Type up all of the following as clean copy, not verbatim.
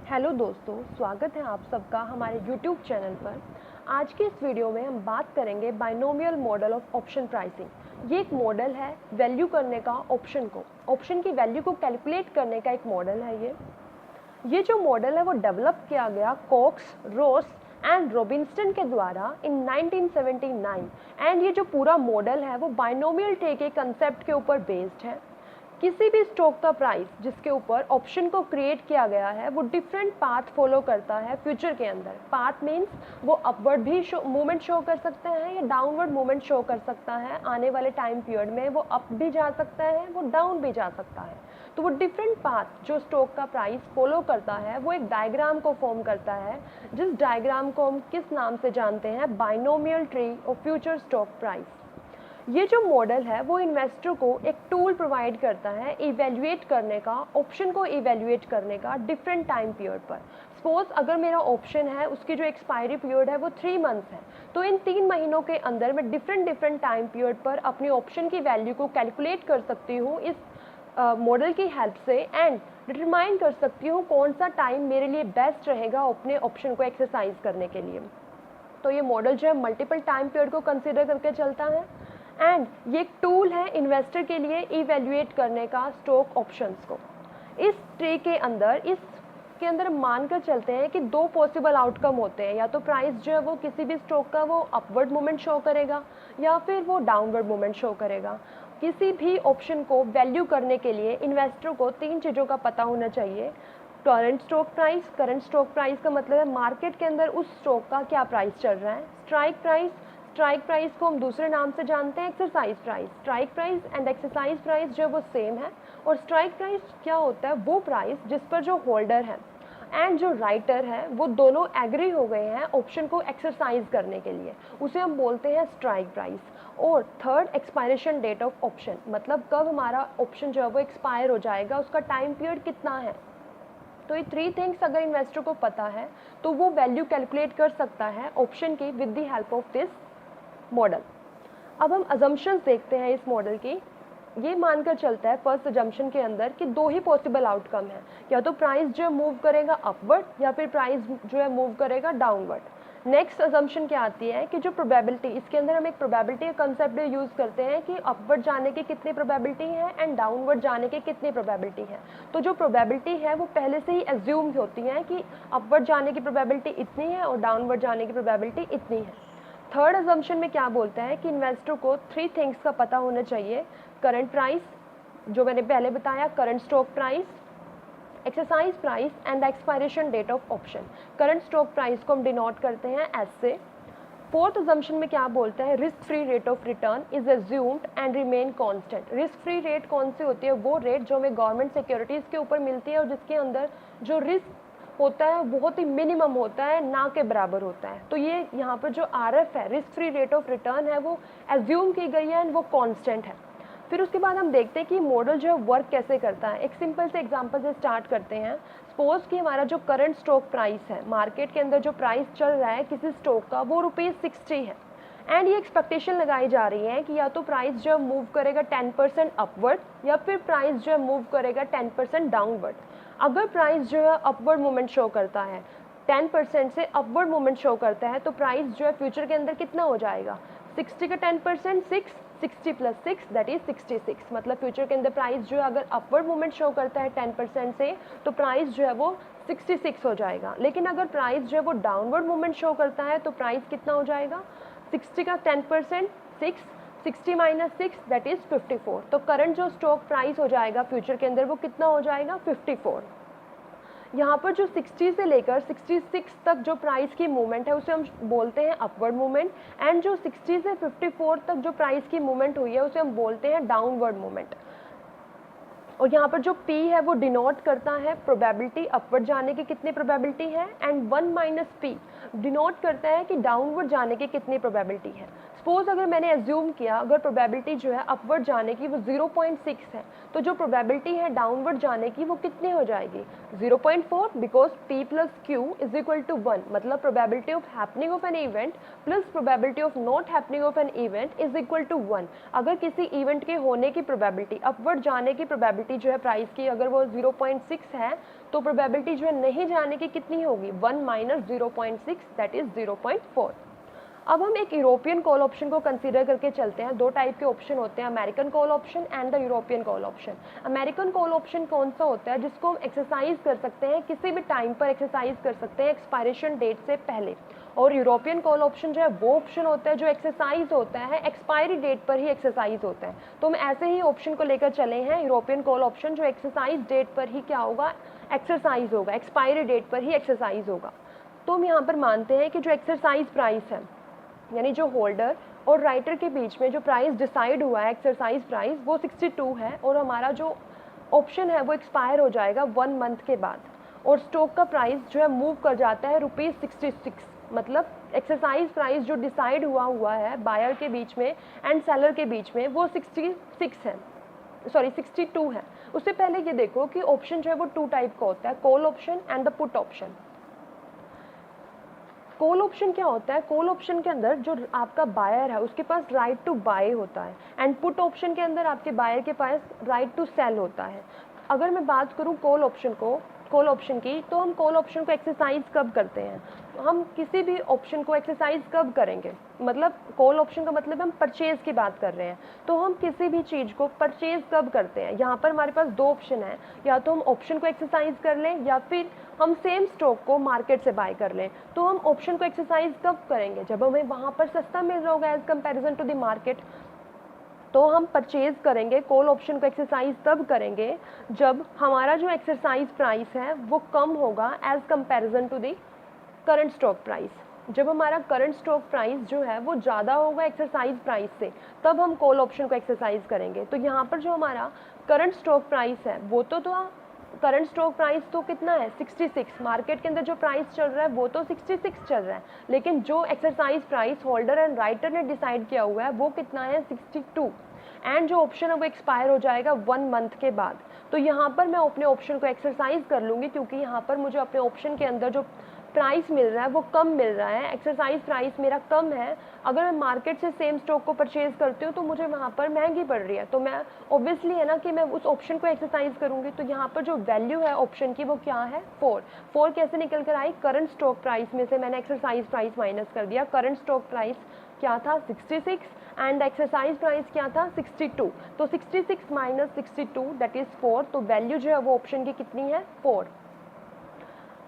Hello दोस्तों, स्वागत है आप सबका हमारे YouTube चैनल पर। आज के इस वीडियो में हम बात करेंगे binomial model of option pricing. ये एक मॉडल है वैल्यू करने का, ऑप्शन की वैल्यू को कैलकुलेट करने का एक मॉडल है। ये जो मॉडल है वो डेवलप किया गया कॉक्स, रोस एंड रॉबिन्सन के द्वारा इन 1979 एंड ये जो पूरा मॉडल है वो बाइनोमियल ट्री के कंसेप्ट के ऊपर बेस्ड है। किसी भी स्टॉक का प्राइस जिसके ऊपर ऑप्शन को क्रिएट किया गया है वो डिफरेंट पाथ फॉलो करता है फ्यूचर के अंदर। पाथ मीन्स वो अपवर्ड भी मूवमेंट शो कर सकते हैं या डाउनवर्ड मूवमेंट शो कर सकता है। आने वाले टाइम पीरियड में वो अप भी जा सकता है, वो डाउन भी जा सकता है। तो वो डिफरेंट पाथ जो स्टॉक का प्राइस फॉलो करता है वो एक डायग्राम को फॉर्म करता है, जिस डायग्राम को हम किस नाम से जानते हैं, binomial tree of future stock price. ये जो मॉडल है वो इन्वेस्टर को एक टूल प्रोवाइड करता है इवेल्युएट करने का, ऑप्शन को इवेल्युएट करने का डिफरेंट टाइम पीरियड पर। सपोज अगर मेरा ऑप्शन है उसकी जो एक्सपायरी पीरियड है वो 3 मंथ्स है, तो इन 3 महीनों के अंदर मैं डिफरेंट टाइम पीरियड पर अपनी ऑप्शन की वैल्यू को कैलकुलेट कर सकती हूँ इस मॉडल की हेल्प से एंड डिटरमाइन कर सकती हूँ कौन सा टाइम मेरे लिए बेस्ट रहेगा अपने ऑप्शन को एक्सरसाइज करने के लिए। तो ये मॉडल जो है मल्टीपल टाइम पीरियड को कंसिडर करके चलता है एंड ये एक टूल है इन्वेस्टर के लिए इवेल्युएट करने का स्टॉक ऑप्शंस को। इस ट्री के अंदर मानकर चलते हैं कि 2 पॉसिबल आउटकम होते हैं, या तो प्राइस जो है वो किसी भी स्टॉक का वो अपवर्ड मूवमेंट शो करेगा या फिर वो डाउनवर्ड मूवमेंट शो करेगा। किसी भी ऑप्शन को वैल्यू करने के लिए इन्वेस्टर को 3 चीज़ों का पता होना चाहिए। करंट स्टॉक प्राइस का मतलब है मार्केट के अंदर उस स्टॉक का क्या प्राइस चल रहा है। स्ट्राइक प्राइस को हम दूसरे नाम से जानते हैं exercise price. Strike price and exercise price जो है वो सेम है। और स्ट्राइक प्राइस क्या होता है, वो प्राइस जिस पर जो होल्डर है एंड जो राइटर है वो दोनों एग्री हो गए हैं ऑप्शन को एक्सरसाइज करने के लिए, उसे हम बोलते हैं स्ट्राइक प्राइस। और third, expiration date of option, मतलब कब हमारा ऑप्शन जो है वो एक्सपायर हो जाएगा, उसका टाइम पीरियड कितना है। तो ये 3 थिंग्स अगर इन्वेस्टर को पता है तो वो वैल्यू कैलकुलेट कर सकता है ऑप्शन की with the help of this model. अब हम अजम्पशंस देखते हैं इस मॉडल की। ये मानकर चलता है फर्स्ट अजम्पशन के अंदर कि 2 ही पॉसिबल आउटकम है, या तो प्राइस जो है मूव करेगा अपवर्ड या फिर प्राइस जो है मूव करेगा डाउनवर्ड। नेक्स्ट अजम्पशन क्या आती है कि जो प्रोबेबिलिटी, इसके अंदर हम एक प्रोबेबिलिटी का कंसेप्ट यूज़ करते हैं कि अपवर्ड जाने की कितनी प्रोबेबिलिटी है एंड डाउनवर्ड जाने की कितनी प्रोबेबिलिटी है। तो जो प्रोबेबिलिटी है वो पहले से ही एज्यूम होती है कि अपवर्ड जाने की प्रोबेबिलिटी इतनी है और डाउनवर्ड जाने की प्रोबेबिलिटी इतनी है। थर्ड अजम्पशन में क्या बोलता है कि इन्वेस्टर को 3 थिंग्स का पता होना चाहिए। करंट प्राइस जो मैंने पहले बताया, current stock price, exercise price and the expiration date of option. Current stock price को हम डिनोट करते हैं एस से। फोर्थ अजम्पशन में क्या बोलता है, risk free rate of return is assumed and remain constant. Risk free rate कौन सी होती है, वो रेट जो हमें गवर्नमेंट सिक्योरिटीज़ के ऊपर मिलती है और जिसके अंदर जो रिस्क होता है बहुत ही मिनिमम होता है, ना के बराबर होता है। तो ये यहाँ पर जो RF है, risk free rate of return है, वो एज्यूम की गई है एंड वो कांस्टेंट है। फिर उसके बाद हम देखते हैं कि मॉडल जो है वर्क कैसे करता है। एक सिंपल से एग्जांपल से स्टार्ट करते हैं। सपोज कि हमारा जो करंट स्टॉक प्राइस है, मार्केट के अंदर जो प्राइस चल रहा है किसी स्टॉक का, वो ₹60 है एंड ये एक्सपेक्टेशन लगाई जा रही है कि या तो प्राइस जो है मूव करेगा 10% अपवर्ड या फिर प्राइस जो है मूव करेगा 10% डाउनवर्ड। अगर प्राइस जो है अपवर्ड मूवमेंट शो करता है, 10% से अपवर्ड मूवमेंट शो करता है, तो प्राइस जो है फ्यूचर के अंदर कितना हो जाएगा, 60 का 10% 6, 60 + 6 दैट इज 66। मतलब फ्यूचर के अंदर प्राइस जो है अगर अपवर्ड मूवमेंट शो करता है 10% से, तो प्राइस जो है वो 66 हो जाएगा। लेकिन अगर प्राइस जो है वो डाउनवर्ड मूवमेंट शो करता है तो प्राइस कितना हो जाएगा, 60 का 10% 6, 60 - 6 दैट इज 54। तो करंट जो स्टॉक प्राइस हो जाएगा फ्यूचर के अंदर वो कितना हो जाएगा, 54। यहाँ पर जो 60 से लेकर 66 तक जो प्राइस की मूवमेंट है उसे हम बोलते हैं अपवर्ड मूवमेंट एंड जो 60 से 54 तक जो प्राइस की मूवमेंट हुई है उसे हम बोलते हैं डाउनवर्ड मूवमेंट। और यहाँ पर जो P है वो डिनोट करता है प्रोबेबिलिटी, अपवर्ड जाने की कितनी प्रोबेबिलिटी है, एंड 1 - P डिनोट करता है कि डाउनवर्ड जाने की कितनी प्रोबेबिलिटी है। सपोज अगर मैंने एज्यूम किया अगर प्रोबेबिलिटी जो है अपवर्ड जाने की वो 0.6 है, तो जो प्रोबेबिलिटी है डाउनवर्ड जाने की वो कितनी हो जाएगी 0.4, because P plus Q is equal to 1, मतलब probability of happening of an event plus probability of not happening of an event is equal to 1। अगर किसी इवेंट के होने की प्रोबेबिलिटी, अपवर्ड जाने की प्रोबेबिलिटी जो है प्राइस की, अगर वो 0.6 है तो प्रोबेबिलिटी जो है नहीं जाने की कितनी होगी 1 माइनस 0.6 दैट इज 0.4। अब हम एक यूरोपियन कॉल ऑप्शन को कंसीडर करके चलते हैं। दो टाइप के ऑप्शन होते हैं, American call option and the European call option. American call option कौन सा होता है जिसको हम एक्सरसाइज कर सकते हैं, किसी भी टाइम पर एक्सरसाइज कर सकते हैं एक्सपायरेशन डेट से पहले। और यूरोपियन कॉल ऑप्शन जो है वो ऑप्शन होता है जो एक्सरसाइज होता है एक्सपायरी डेट पर ही एक्सरसाइज होता है। तो हम ऐसे ही ऑप्शन को लेकर चले हैं, यूरोपियन कॉल ऑप्शन जो एक्सरसाइज डेट पर ही क्या होगा एक्सरसाइज होगा, एक्सपायरी डेट पर ही एक्सरसाइज होगा। तो हम यहाँ पर मानते हैं कि जो एक्सरसाइज प्राइस है, यानी जो होल्डर और राइटर के बीच में जो प्राइस डिसाइड हुआ है एक्सरसाइज प्राइस, वो 62 है और हमारा जो ऑप्शन है वो एक्सपायर हो जाएगा 1 मंथ के बाद। और स्टॉक का प्राइस जो है मूव कर जाता है ₹66, मतलब एक्सरसाइज प्राइस जो डिसाइड हुआ है बायर के बीच में एंड सेलर के बीच में वो 66 है, सॉरी 62 है। उससे पहले ये देखो कि ऑप्शन जो है वो 2 टाइप का होता है, call option and the put option. Call option क्या होता है, कॉल ऑप्शन के अंदर जो आपका बायर है उसके पास राइट टू बाय होता है, एंड पुट ऑप्शन के अंदर आपके बायर के पास राइट टू सेल होता है। अगर मैं बात करूं कॉल ऑप्शन की, तो हम कॉल ऑप्शन को एक्सरसाइज कब करते हैं, हम किसी भी ऑप्शन को एक्सरसाइज कब करेंगे, मतलब कॉल ऑप्शन का मतलब हम परचेज की बात कर रहे हैं, तो हम किसी भी चीज़ को परचेज कब करते हैं। यहाँ पर हमारे पास 2 ऑप्शन है, या तो हम ऑप्शन को एक्सरसाइज कर लें या फिर हम सेम स्टॉक को मार्केट से बाय कर लें। तो हम ऑप्शन को एक्सरसाइज कब करेंगे, जब हमें वहाँ पर सस्ता मिल रहा होगा as comparison to the market. तो हम परचेज करेंगे, कॉल ऑप्शन को एक्सरसाइज तब करेंगे जब हमारा जो एक्सरसाइज प्राइस है वो कम होगा as comparison to the current stock price. जब हमारा करंट स्टॉक प्राइस जो है वो ज़्यादा होगा एक्सरसाइज प्राइस से, तब हम कॉल ऑप्शन को एक्सरसाइज करेंगे। तो यहाँ पर जो हमारा करंट स्टॉक प्राइस है वो तो करंट स्टॉक प्राइस तो कितना है 66, मार्केट के अंदर जो प्राइस चल रहा है वो तो 66 चल रहा है, लेकिन जो exercise price holder and writer ने डिसाइड किया हुआ है वो कितना है 62, एंड जो ऑप्शन है वो एक्सपायर हो जाएगा 1 मंथ के बाद। तो यहाँ पर मैं अपने ऑप्शन को एक्सरसाइज कर लूँगी, क्योंकि यहाँ पर मुझे अपने ऑप्शन के अंदर जो प्राइस मिल रहा है वो कम मिल रहा है, एक्सरसाइज प्राइस मेरा कम है। अगर मैं मार्केट से सेम स्टॉक को परचेज करती हूँ तो मुझे वहाँ पर महंगी पड़ रही है, तो मैं ऑब्वियसली है ना कि मैं उस ऑप्शन को एक्सरसाइज करूँगी। तो यहाँ पर जो वैल्यू है ऑप्शन की वो क्या है 4 कैसे निकल कर आई, करंट स्टॉक प्राइस में से मैंने एक्सरसाइज प्राइस माइनस कर दिया। करंट स्टॉक प्राइस क्या था 66 एंड एक्सरसाइज प्राइस क्या था 62, तो 66 माइनस 62 दैट इज 4। तो वैल्यू जो है वो ऑप्शन की कितनी है 4।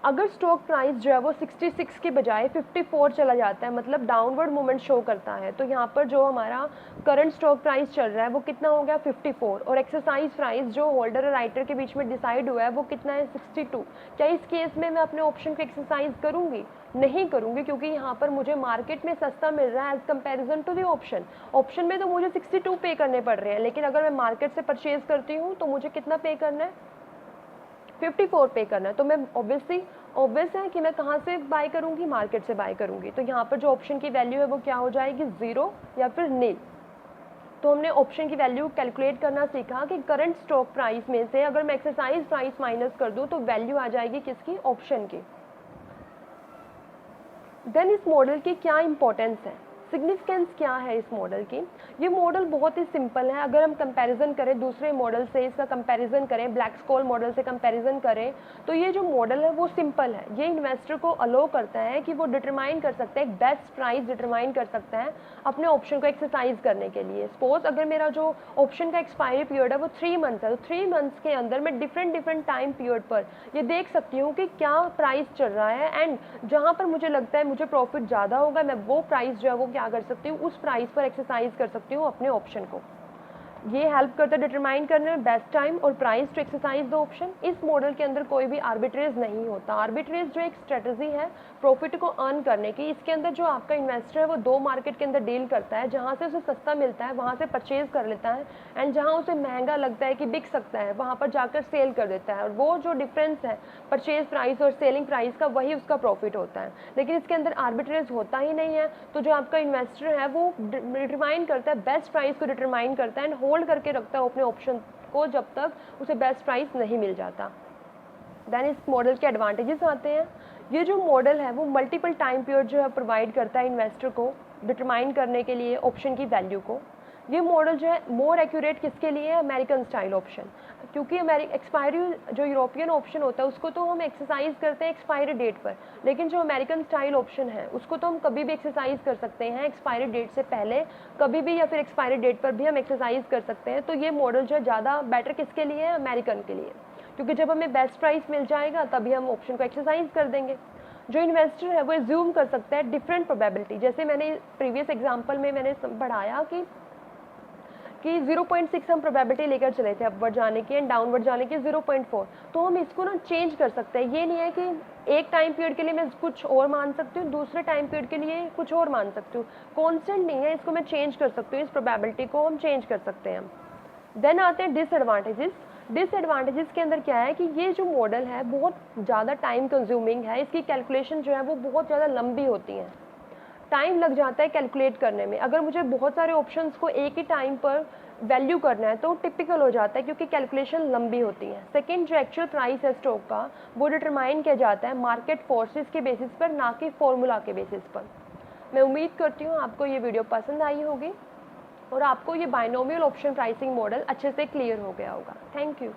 अगर स्टॉक प्राइस जो है वो 66 के बजाय 54 चला जाता है, मतलब डाउनवर्ड मूवमेंट शो करता है, तो यहाँ पर जो हमारा करंट स्टॉक प्राइस चल रहा है वो कितना हो गया 54, और एक्सरसाइज प्राइस जो होल्डर और राइटर के बीच में डिसाइड हुआ है वो कितना है 62। क्या इस केस में मैं अपने ऑप्शन को एक्सरसाइज करूँगी, नहीं करूँगी, क्योंकि यहाँ पर मुझे मार्केट में सस्ता मिल रहा है as comparison to the option में तो मुझे 62 पे करने पड़ रहे हैं, लेकिन अगर मैं मार्केट से परचेज करती हूँ तो मुझे कितना पे करना है 54 पे करना है। तो मैं ऑब्वियस है कि मैं कहाँ से बाय करूँगी, मार्केट से बाय करूँगी। तो यहाँ पर जो ऑप्शन की वैल्यू है वो क्या हो जाएगी 0 या फिर नील। तो हमने ऑप्शन की वैल्यू कैलकुलेट करना सीखा कि करंट स्टॉक प्राइस में से अगर मैं एक्सरसाइज प्राइस माइनस कर दूँ तो वैल्यू आ जाएगी किसकी, ऑप्शन की। देन इस मॉडल की क्या इंपॉर्टेंस है, सिग्निफिकेंस क्या है इस मॉडल की। ये मॉडल बहुत ही सिंपल है। अगर हम कंपैरिजन करें दूसरे मॉडल से, इसका कंपैरिजन करें ब्लैक-स्कोल मॉडल से कंपैरिजन करें, तो ये जो मॉडल है वो सिंपल है। ये इन्वेस्टर को अलो करता है कि वो डिटरमाइन कर सकते हैं, बेस्ट प्राइस डिटरमाइन कर सकता है अपने ऑप्शन को एक्सरसाइज करने के लिए। सपोज अगर मेरा जो ऑप्शन का एक्सपायरी पीरियड है वो 3 मंथ्स है, तो 3 मंथ्स के अंदर मैं डिफरेंट टाइम पीरियड पर ये देख सकती हूँ कि क्या प्राइस चल रहा है, एंड जहाँ पर मुझे लगता है मुझे प्रॉफिट ज़्यादा होगा, मैं वो प्राइस जो है वो क्या कर सकती हूँ, उस प्राइस पर एक्सरसाइज कर सकती हूँ अपने ऑप्शन को। ये हेल्प करता है डिटरमाइन करने में बेस्ट टाइम और price to exercise the option. इस मॉडल के अंदर कोई भी आर्बिट्रेज नहीं होता। आर्बिट्रेज जो एक स्ट्रेटजी है प्रॉफिट को अर्न करने की, इसके अंदर जो आपका इन्वेस्टर है वो दो मार्केट के अंदर डील करता है, जहाँ से उसे सस्ता मिलता है वहाँ से परचेज कर लेता है, एंड जहाँ उसे महंगा लगता है कि बिक सकता है वहाँ पर जाकर सेल कर देता है, और वो जो डिफरेंस है परचेज प्राइस और सेलिंग प्राइस का, वही उसका प्रॉफिट होता है। लेकिन इसके अंदर आर्बिट्रेज होता ही नहीं है, तो जो आपका इन्वेस्टर है वो डिटरमाइन करता है, बेस्ट प्राइस को डिटरमाइन करता है एंड होल्ड करके रखता है अपने ऑप्शन को जब तक उसे बेस्ट प्राइस नहीं मिल जाता। देन इस मॉडल के एडवांटेजेस आते हैं। ये जो मॉडल है वो मल्टीपल टाइम पीरियड जो है प्रोवाइड करता है इन्वेस्टर को डिटरमाइन करने के लिए ऑप्शन की वैल्यू को। ये मॉडल जो है मोर एक्यूरेट किसके लिए है? अमेरिकन स्टाइल ऑप्शन, क्योंकि एक्सपायरी जो यूरोपियन ऑप्शन होता है उसको तो हम एक्सरसाइज करते हैं एक्सपायरी डेट पर, लेकिन जो अमेरिकन स्टाइल ऑप्शन है उसको तो हम कभी भी एक्सरसाइज कर सकते हैं, एक्सपायरी डेट से पहले कभी भी, या फिर एक्सपायरी डेट पर भी हम एक्सरसाइज कर सकते हैं। तो ये मॉडल जो है ज़्यादा बेटर किसके लिए है? अमेरिकन के लिए, क्योंकि जब हमें बेस्ट प्राइस मिल जाएगा तभी हम ऑप्शन को एक्सरसाइज कर देंगे। जो इन्वेस्टर है वो एज्यूम कर सकता है डिफरेंट प्रोबेबिलिटी, जैसे मैंने प्रीवियस एग्जांपल में मैंने पढ़ाया कि 0.6 हम प्रोबेबिलिटी लेकर चले थे अपवर्ड जाने की एंड डाउनवर्ड जाने की 0.4, तो हम इसको ना चेंज कर सकते हैं। ये नहीं है कि एक टाइम पीरियड के लिए मैं कुछ और मान सकती हूँ, दूसरे टाइम पीरियड के लिए कुछ और मान सकती हूँ, कॉन्स्टेंट नहीं है, इसको मैं चेंज कर सकती हूँ, इस प्रोबेबिलिटी को हम चेंज कर सकते हैं। देन आते हैं डिसएडवांटेजेस। डिसएडवांटेजेस के अंदर क्या है कि ये जो मॉडल है बहुत ज़्यादा टाइम कंज्यूमिंग है, इसकी कैलकुलेशन जो है वो बहुत ज़्यादा लंबी होती है, टाइम लग जाता है कैलकुलेट करने में। अगर मुझे बहुत सारे ऑप्शंस को एक ही टाइम पर वैल्यू करना है तो टिपिकल हो जाता है, क्योंकि कैलकुलेशन लंबी होती है। सेकंड, जो एक्चुअल प्राइस है स्टॉक का वो डिटरमाइन किया जाता है मार्केट फोर्सेस के बेसिस पर, ना कि फॉर्मूला के बेसिस पर। मैं उम्मीद करती हूँ आपको ये वीडियो पसंद आई होगी और आपको ये बाइनोमियल ऑप्शन प्राइसिंग मॉडल अच्छे से क्लियर हो गया होगा। Thank you.